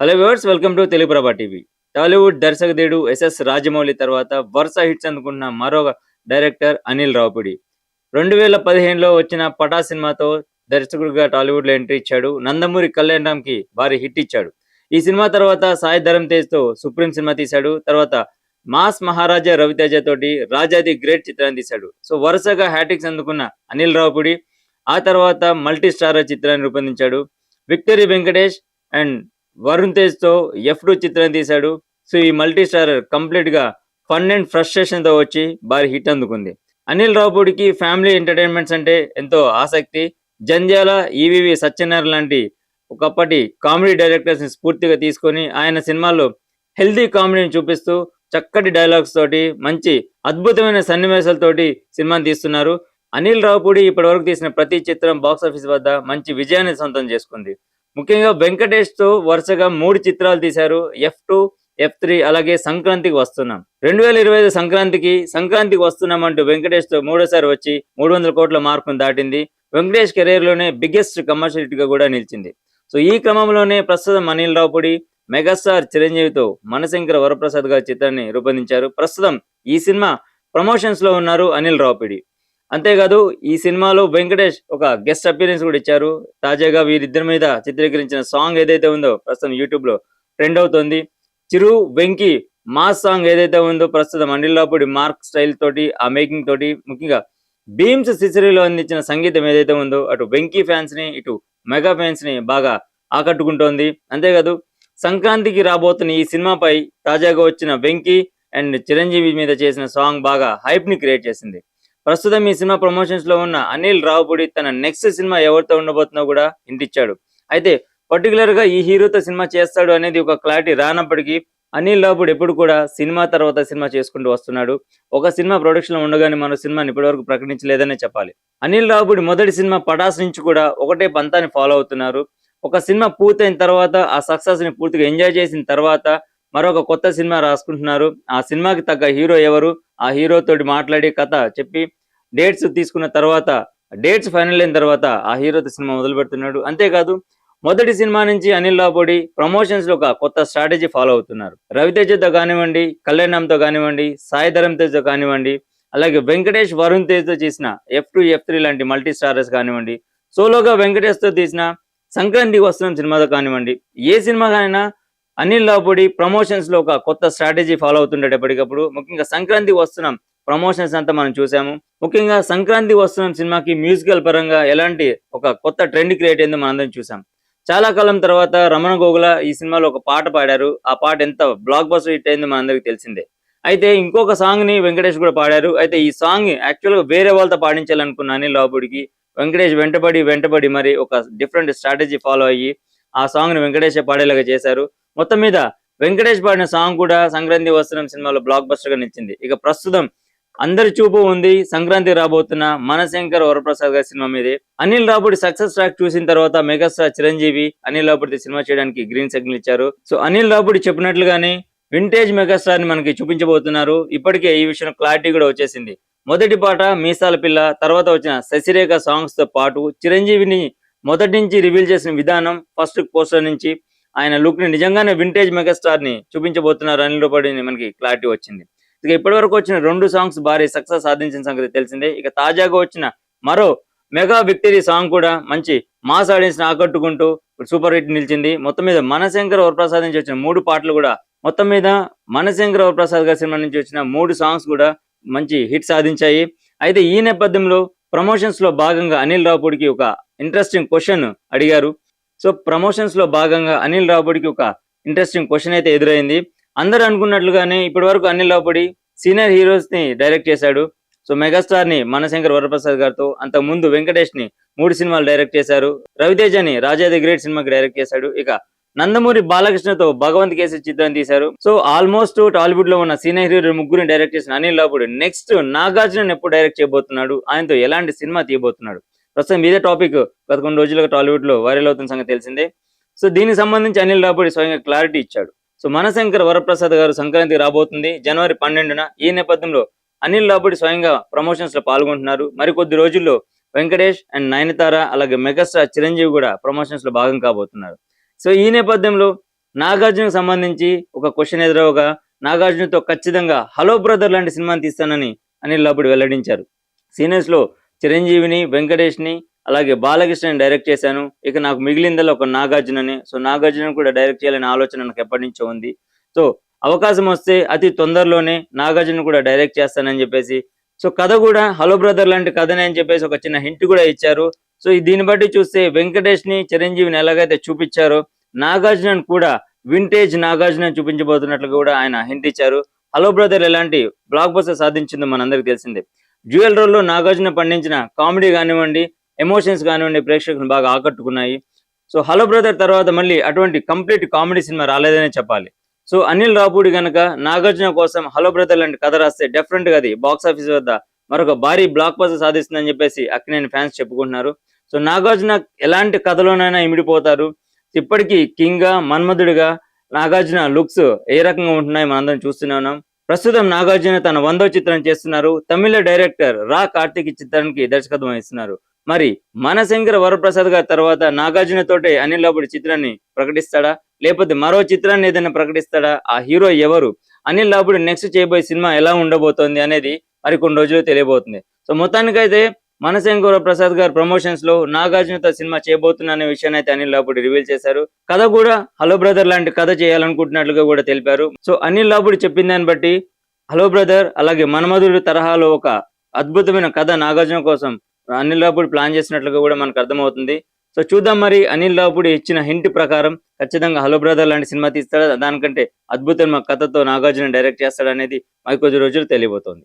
Hello viewers, welcome to Telugu ప్రభా TV. Tollywood దర్శకధీరుడు SS Rajamouli తర్వాత వరుస హిట్స్ అందుకున్న మరో డైరెక్టర్ అనిల్ రావుపూడి. 2015లో వచ్చిన 'పటా' సినిమాతో దర్శకుడిగా టాలీవుడ్లో ఎంట్రీ ఇచ్చాడు. నందమూరి కళ్యాణ్‌రామ్‌కి భారీ హిట్ ఇచ్చాడు. ఈ సినిమా తర్వాత సాయి ధరమ్ తేజ్‌తో 'సుప్రీం' సినిమా తీశాడు. తర్వాత మాస్ మహారాజా రవితేజ తోటి 'రాజా ది గ్రేట్' చిత్రాన్ని తీశాడు. సో వరుసగా హ్యాట్రిక్స్ అందుకున్న అనిల్ రావుపూడి ఆ తర్వాత మల్టీ స్టారర్ చిత్రాన్ని రూపొందించాడు. విక్టరీ వెంకటేష్ అండ్ వరుణ్ తేజ్‌తో 'ఎఫ్2' చిత్రం తీశాడు. సో ఈ మల్టీ స్టారర్ కంప్లీట్‌గా ఫన్ అండ్ ఫ్రస్ట్రేషన్‌తో వచ్చి భారీ హిట్ అందుకుంది. అనిల్ రావుపూడికి ఫ్యామిలీ ఎంటర్‌టైన్‌మెంట్స్ అంటే ఎంతో ఆసక్తి. 'జంధ్యాల', 'ఈవీవి సత్యనారాయణ' లాంటి ఒకప్పటి కామెడీ డైరెక్టర్స్‌ని స్ఫూర్తిగా తీసుకొని ఆయన సినిమాల్లో హెల్తీ కామెడీని చూపిస్తూ చక్కటి డైలాగ్స్ తోటి మంచి అద్భుతమైన సన్నివేశాలతోటి సినిమాని తీస్తున్నారు. అనిల్ రావుపూడి ఇప్పటివరకు తీసిన ప్రతి చిత్రం బాక్సాఫీస్ వద్ద మంచి విజయాన్ని సొంతం చేసుకుంది. ముఖ్యంగా వెంకటేష్‌తో వరుసగా 3 చిత్రాలు తీశారు. 'ఎఫ్2', 'ఎఫ్3' అలాగే 'సంక్రాంతికి వస్తున్నాం'. 2025 సంక్రాంతికి వస్తున్నామంటూ వెంకటేష్‌తో మూడోసారి వచ్చి 300 కోట్ల మార్కును దాటింది. వెంకటేష్ కెరీర్‌లోనే బిగ్గెస్ట్ కమర్షియల్ హిట్‌గా కూడా నిలిచింది. సో ఈ క్రమంలోనే ప్రస్తుతం అనిల్ రావుపూడి మెగాస్టార్ చిరంజీవితో 'మనశంకర వరప్రసాద్' గారి చిత్రాన్ని రూపొందించారు. ప్రస్తుతం ఈ సినిమా ప్రమోషన్స్‌లో ఉన్నారు అనిల్ రావుపూడి. అంతేకాదు ఈ సినిమాలో వెంకటేష్ ఒక గెస్ట్ అపియరెన్స్ కూడా ఇచ్చారు. తాజాగా వీరిద్దరి మీద చిత్రీకరించిన సాంగ్ ఏదైతే ఉందో ప్రస్తుతం యూట్యూబ్ లో ట్రెండ్ అవుతుంది. చిరు వెంకీ మాస్ సాంగ్ ఏదైతే ఉందో ప్రస్తుతం అనిల్ రావుపూడి మార్క్ స్టైల్ తోటి ఆ మేకింగ్ తోటి ముఖ్యంగా భీమ్స్ సిసిరిలో అందించిన సంగీతం ఏదైతే ఉందో అటు వెంకీ ఫ్యాన్స్ ని ఇటు మెగా ఫ్యాన్స్ ని బాగా ఆకట్టుకుంటోంది. అంతేకాదు సంక్రాంతికి రాబోతున్న ఈ సినిమాపై తాజాగా వచ్చిన వెంకీ అండ్ చిరంజీవి మీద చేసిన సాంగ్ బాగా హైప్ ని క్రియేట్ చేసింది. ప్రస్తుతం ఈ సినిమా ప్రమోషన్స్ లో ఉన్న అనిల్ రావుపూడి తన నెక్స్ట్ సినిమా ఎవరితో ఉండబోతుందో కూడా ఇంటిచ్చాడు. అయితే పర్టికులర్ గా ఈ హీరోతో సినిమా చేస్తాడు అనేది ఒక క్లారిటీ రానప్పటికీ అనిల్ రావుపూడి ఎప్పుడు కూడా సినిమా తర్వాత సినిమా చేసుకుంటూ వస్తున్నాడు. ఒక సినిమా ప్రొడక్షన్ లో ఉండగానే మరో సినిమాని ఇప్పటివరకు ప్రకటించలేదనే చెప్పాలి. అనిల్ రావుపూడి మొదటి సినిమా 'పటాస్' నుంచి కూడా ఒకటే పంతాన్ని ఫాలో అవుతున్నారు. ఒక సినిమా పూర్తయిన తర్వాత ఆ సక్సెస్ ని పూర్తిగా ఎంజాయ్ చేసిన తర్వాత మరొక కొత్త సినిమా రాసుకుంటున్నారు. ఆ సినిమాకి తగ్గ హీరో ఎవరు, ఆ హీరో తోటి మాట్లాడి కథ చెప్పి డేట్స్ తీసుకున్న తర్వాత డేట్స్ ఫైనల్ అయిన తర్వాత ఆ హీరోతో సినిమా మొదలు పెడుతున్నాడు. అంతేకాదు మొదటి సినిమా నుంచి అనిల్ రావుపూడి ప్రమోషన్స్ లో ఒక కొత్త స్ట్రాటజీ ఫాలో అవుతున్నారు. రవితేజతో కానివ్వండి, కళ్యాణంతో కానివ్వండి, సాయి ధరమ్ తేజ్తో కానివ్వండి, అలాగే వెంకటేష్ వరుణ్ తేజ్తో చేసిన 'ఎఫ్2, ఎఫ్3' లాంటి మల్టీ స్టారర్స్ కానివ్వండి, సోలోగా వెంకటేష్ తో తీసిన 'సంక్రాంతికి వస్తున్నాం' సినిమాతో కానివ్వండి, ఏ సినిమాకైనా అనిల్ రావుపూడి ప్రమోషన్స్ లో ఒక కొత్త స్ట్రాటజీ ఫాలో అవుతుంటాడు ఎప్పటికప్పుడు. ముఖ్యంగా 'సంక్రాంతికి వస్తున్నాం' ప్రమోషన్స్ అంతా మనం చూసాము. ముఖ్యంగా 'సంక్రాంతికి వస్తున్నాం' సినిమాకి మ్యూజికల్ పరంగా ఎలాంటి ఒక కొత్త ట్రెండ్ క్రియేట్ అయిందో మనందరం చూసాం. చాలా కాలం తర్వాత రమణ గోగుల ఈ సినిమాలో ఒక పాట పాడారు. ఆ పాట ఎంత బ్లాక్ బస్టర్ హిట్ అయిందో మనందరికీ తెలిసిందే. అయితే ఇంకొక సాంగ్ ని వెంకటేష్ కూడా పాడారు. అయితే ఈ సాంగ్ యాక్చువల్ గా వేరే వాళ్ళతో పాడించాలనుకున్న అనిల్ రావుపూడికి వెంకటేష్ వెంటబడి మరి ఒక డిఫరెంట్ స్ట్రాటజీ ఫాలో అయ్యి ఆ సాంగ్ ని వెంకటేష్ పాడేలాగా చేశారు. మొత్తం మీద వెంకటేష్ పాడిన సాంగ్ కూడా 'సంక్రాంతి వస్తున్నాం' సినిమాలో బ్లాక్ బస్టర్ గా నిలిచింది. ఇక ప్రస్తుతం అందరి చూపు ఉంది సంక్రాంతి రాబోతున్న 'మనశంకర వరప్రసాద్' గారి సినిమా మీదే. అనిల్ రావుపూడి సక్సెస్ ట్రాక్ చూసిన తర్వాత మెగాస్టార్ చిరంజీవి అనిల్ రావుపూడి సినిమా చేయడానికి గ్రీన్ సిగ్నల్ ఇచ్చారు. సో అనిల్ రావుపూడి చెప్పినట్లుగానే వింటేజ్ మెగాస్టార్ ని మనకి చూపించబోతున్నారు. ఇప్పటికే ఈ విషయం క్లారిటీ కూడా వచ్చేసింది. మొదటి పాట 'మీసాల పిల్ల', తర్వాత వచ్చిన 'శశిరేఖ' సాంగ్స్ తో పాటు చిరంజీవిని మొదటి నుంచి రివీల్ చేసిన విధానం, ఫస్ట్ పోస్టర్ నుంచి ఆయన లుక్ ని నిజంగానే వింటేజ్ మెగాస్టార్ ని చూపించబోతున్నారు అనిల్ రావుపూడిని మనకి క్లారిటీ వచ్చింది. ఇక ఇప్పటి వరకు వచ్చిన 2 సాంగ్స్ భారీ సక్సెస్ సాధించిన సంగతి తెలిసిందే. ఇక తాజాగా వచ్చిన మరో మెగా విక్టరీ సాంగ్ కూడా మంచి మాస్ ఆడియన్స్ ని ఆకట్టుకుంటూ సూపర్ హిట్ నిలిచింది. మొత్తం మీద 'మనశంకర వరప్రసాద్' నుంచి వచ్చిన 3 పాటలు కూడా మొత్తం మీద 'మనశంకర వరప్రసాద్' గారి సినిమా నుంచి వచ్చిన 3 సాంగ్స్ కూడా మంచి హిట్ సాధించాయి. అయితే ఈ నేపథ్యంలో ప్రమోషన్స్ లో భాగంగా అనిల్ రావుపూడికి ఒక ఇంట్రెస్టింగ్ క్వశ్చన్ అడిగారు. సో ప్రమోషన్స్ లో భాగంగా అనిల్ రావుపూడికి ఒక ఇంట్రెస్టింగ్ క్వశ్చన్ అయితే ఎదురైంది. అందరూ అనుకున్నట్లుగానే ఇప్పటి వరకు అనిల్ రావుపూడి సీనియర్ హీరోస్ ని డైరెక్ట్ చేశాడు. సో మెగాస్టార్ ని మనశంకర్ వరప్రసాద్ గారితో, అంతకు ముందు వెంకటేష్ ని 3 సినిమాలు డైరెక్ట్ చేశారు. రవితేజని 'రాజా ది గ్రేట్' సినిమాకి డైరెక్ట్ చేశాడు. ఇక నందమూరి బాలకృష్ణతో 'భగవంత్ కేసరి' చిత్రం తీశారు. సో ఆల్మోస్ట్ టాలీవుడ్ లో ఉన్న సీనియర్ హీరో ముగ్గురిని డైరెక్ట్ చేసిన అనిల్ రావుపూడి నెక్స్ట్ నాగార్జున ఎప్పుడు డైరెక్ట్ చేయబోతున్నాడు, ఆయనతో ఎలాంటి సినిమా తీయబోతున్నాడు, ప్రస్తుతం ఇదే టాపిక్ గత కొన్ని రోజులుగా టాలీవుడ్ లో వైరల్ అవుతున్న సంగతి తెలిసిందే. సో దీనికి సంబంధించి అనిల్ రావుపూడి స్వయంగా క్లారిటీ ఇచ్చాడు. సో 'మనశంకర వరప్రసాద్' గారు సంక్రాంతికి రాబోతుంది జనవరి 12న. ఈ నేపథ్యంలో అనిల్ రావుపూడి స్వయంగా ప్రమోషన్స్ లో పాల్గొంటున్నారు. మరికొద్ది రోజుల్లో వెంకటేష్ అండ్ నయనతార అలాగే మెగాస్టార్ చిరంజీవి కూడా ప్రమోషన్స్ లో భాగం కాబోతున్నారు. సో ఈ నేపథ్యంలో నాగార్జునకు సంబంధించి ఒక క్వశ్చన్ ఎదురవగా నాగార్జునతో ఖచ్చితంగా హలో బ్రదర్ లాంటి సినిమాని తీస్తానని అనిల్ రావిపూడి వెల్లడించారు. సీనియర్స్ లో చిరంజీవిని, వెంకటేష్ని, అలాగే బాలకృష్ణని డైరెక్ట్ చేశాను. ఇక నాకు మిగిలిందల్లా ఒక నాగార్జునని. సో నాగార్జునని కూడా డైరెక్ట్ చేయాలనే ఆలోచన నాకు ఎప్పటి నుంచో ఉంది. సో అవకాశం వస్తే అతి తొందరలోనే నాగార్జున కూడా డైరెక్ట్ చేస్తానని చెప్పేసి, సో కథ కూడా హలో బ్రదర్ లాంటి కథనే అని చెప్పేసి ఒక చిన్న హింట్ కూడా ఇచ్చారు. సో దీన్ని బట్టి చూస్తే వెంకటేష్ని, చిరంజీవిని ఎలాగైతే చూపించారో నాగార్జునని కూడా వింటేజ్ నాగార్జున చూపించబోతున్నట్లు కూడా ఆయన హింట్ ఇచ్చారు. హలో బ్రదర్ ఎలాంటి బ్లాక్ బస్టర్ సాధించిందో మనందరికి తెలిసిందే. డ్యూయల్ రోల్లో నాగార్జున పండించిన కామెడీ కానివ్వండి, ఎమోషన్స్ కానివ్వండి ప్రేక్షకులను బాగా ఆకట్టుకున్నాయి. సో హలో బ్రదర్ తర్వాత మళ్ళీ అటువంటి కంప్లీట్ కామెడీ సినిమా రాలేదనే చెప్పాలి. సో అనిల్ రావిపూడి గనక నాగార్జున కోసం హలో బ్రదర్ లాంటి కథ రాస్తే డెఫినెట్ గా అది బాక్స్ ఆఫీస్ వద్ద మరొక భారీ బ్లాక్ బస్టర్ సాధిస్తుందని చెప్పేసి అక్కినేని ఫ్యాన్స్ చెప్పుకుంటున్నారు. సో నాగార్జున ఎలాంటి కథలోనైనా ఇమిడిపోతారు. ఇప్పటికీ కింగ్ గా, మన్మధుడిగా నాగార్జున లుక్స్ ఏ రకంగా ఉంటున్నాయి మనందరం చూస్తూనే ఉన్నాం. ప్రస్తుతం నాగార్జున తన 100వ చిత్రం చేస్తున్నారు. తమిళ డైరెక్టర్ రా కార్తిక్ చిత్రానికి దర్శకత్వం వహిస్తున్నారు. మరి మనశంకర వరప్రసాద్ గారి తర్వాత నాగార్జున తోటే అనిల్ రావిపూడి చిత్రాన్ని ప్రకటిస్తాడా, లేకపోతే మరో చిత్రాన్ని ఏదైనా ప్రకటిస్తాడా, ఆ హీరో ఎవరు, అనిల్ రావిపూడి నెక్స్ట్ చేయబోయే సినిమా ఎలా ఉండబోతోంది అనేది మరి కొన్ని రోజులు తెలియబోతుంది. సో మొత్తానికైతే మనశంకర ప్రసాద్ గారు ప్రమోషన్స్ లో నాగార్జునతో సినిమా చేయబోతున్నా అనే విషయాన్ని అయితే అనిల్ రావిపూడి రివీల్ చేశారు. కథ కూడా హలో బ్రదర్ లాంటి కథ చేయాలనుకుంటున్నట్లుగా కూడా తెలిపారు. సో అనిల్ రావిపూడి చెప్పిన దాన్ని బట్టి హలో బ్రదర్ అలాగే మన్మధుడు తరహాలో ఒక అద్భుతమైన కథ నాగార్జున కోసం అనిల్ రావిపూడి ప్లాన్ చేసినట్లుగా కూడా మనకు అర్థమవుతుంది. సో చూద్దాం మరి అనిల్ రావిపూడి ఇచ్చిన హింట్ ప్రకారం ఖచ్చితంగా హలో బ్రదర్ లాంటి సినిమా తీస్తాడా, దానికంటే అద్భుతమైన కథతో నాగార్జున డైరెక్ట్ చేస్తాడనేది మరి కొద్ది రోజులు తెలియబోతోంది.